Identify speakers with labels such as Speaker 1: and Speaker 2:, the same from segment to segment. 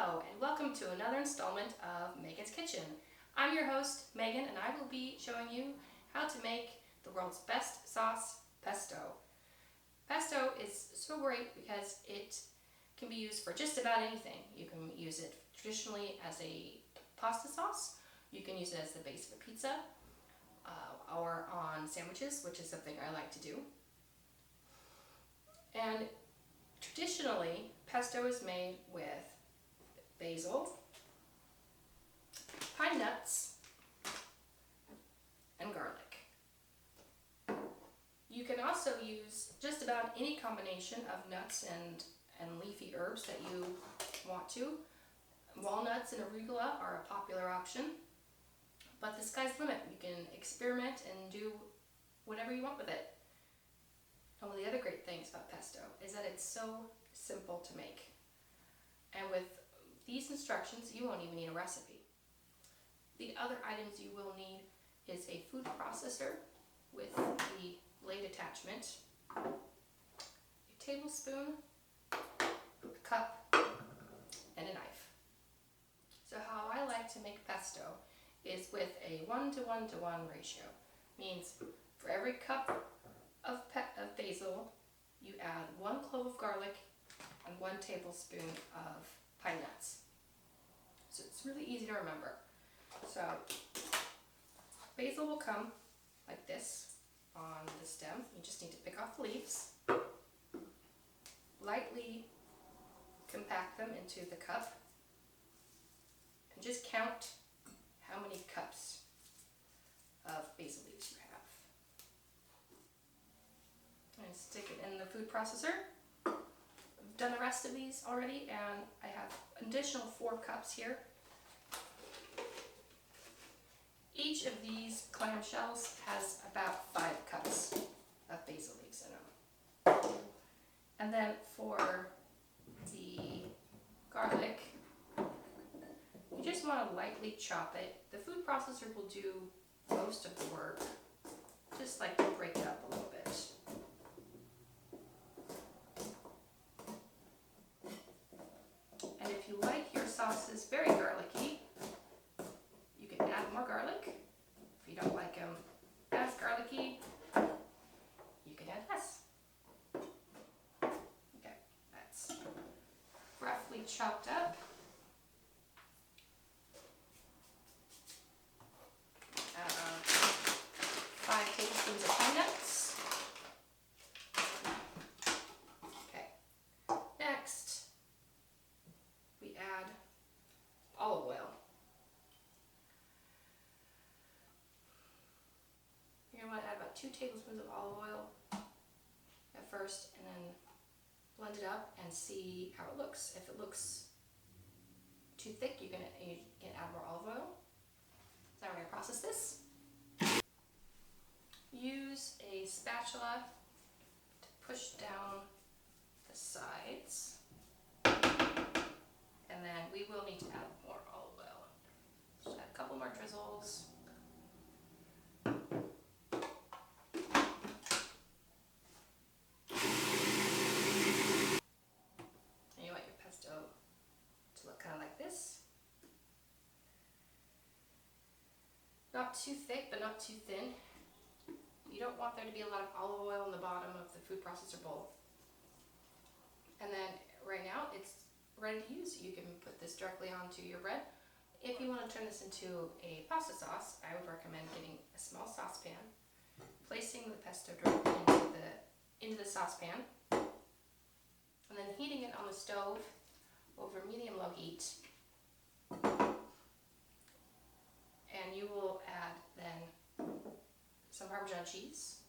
Speaker 1: Hello, and welcome to another installment of Megan's Kitchen. I'm your host, Megan, and I will be showing you how to make the world's best sauce, pesto. Pesto is so great because it can be used for just about anything. You can use it traditionally as a pasta sauce. You can use it as the base of a pizza, or on sandwiches, which is something I like to do. And traditionally, pesto is made with basil, pine nuts, and garlic. You can also use just about any combination of nuts and leafy herbs that you want to. Walnuts and arugula are a popular option, but the sky's the limit. You can experiment and do whatever you want with it. And one of the other great things about pesto is that it's so simple to make. And with these instructions, you won't even need a recipe. The other items you will need is a food processor with the blade attachment, a tablespoon, a cup, and a knife. So how I like to make pesto is with a 1:1:1 ratio. Means for every cup of basil, you add 1 clove of garlic and 1 tablespoon of pine nuts. So it's really easy to remember. So basil will come like this on the stem. You just need to pick off the leaves, lightly compact them into the cup, and just count how many cups of basil leaves you have. And stick it in the food processor. I've done the rest of these already, and I have an additional 4 cups here. Each of these clamshells has about 5 cups of basil leaves in them. And then for the garlic, you just want to lightly chop it. The food processor will do most of the work. Just like to break it up a little bit. And if you like your sauces very garlicky, you can add more garlic. If you don't like them as garlicky, you can add less. Okay, that's roughly chopped up. Add 5 tablespoons of pine nuts. Okay, next we add olive oil. You're going to want to add about 2 tablespoons of olive oil at first, and then blend it up and see how it looks. If it looks too thick, you can add more olive oil. So now we're going to process this. Use a spatula to push down the sides, and then we will need to add more olive oil. Just add a couple more drizzles. And you want your pesto to look kind of like this. Not too thick, but not too thin. You don't want there to be a lot of olive oil in the bottom of the food processor bowl. And then right now it's ready to use. You can put this directly onto your bread. If you want to turn this into a pasta sauce, I would recommend getting a small saucepan, placing the pesto directly into the saucepan, and then heating it on the stove over medium-low heat. And you will add then some Parmesan cheese.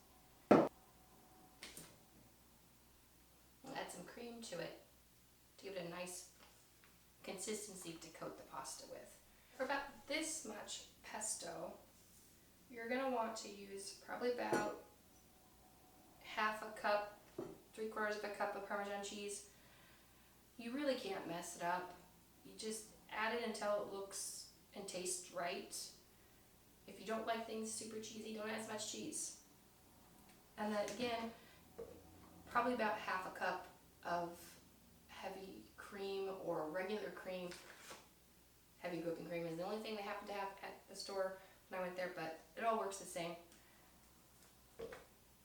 Speaker 1: Add some cream to it to give it a nice consistency to coat the pasta with. For about this much pesto, you're going to want to use probably about half a cup, 3/4 of a cup of Parmesan cheese. You really can't mess it up. You just add it until it looks and tastes right. If you don't like things super cheesy, don't add as much cheese. And then again, probably about half a cup of heavy cream or regular cream, heavy whipping cream is the only thing they happen to have at the store when I went there, but it all works the same.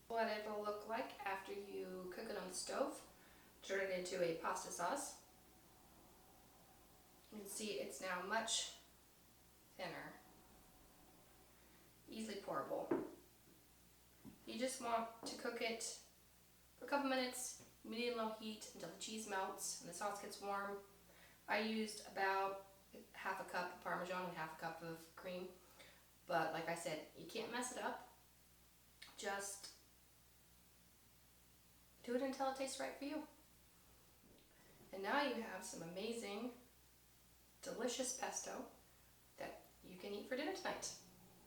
Speaker 1: What it will look like after you cook it on the stove, turn it into a pasta sauce. You can see it's now much thinner, easily pourable. You just want to cook it for a couple minutes, medium-low heat, until the cheese melts and the sauce gets warm. I used about half a cup of Parmesan and half a cup of cream, but like I said, you can't mess it up. Just do it until it tastes right for you. And now you have some amazing, delicious pesto that you can eat for dinner tonight.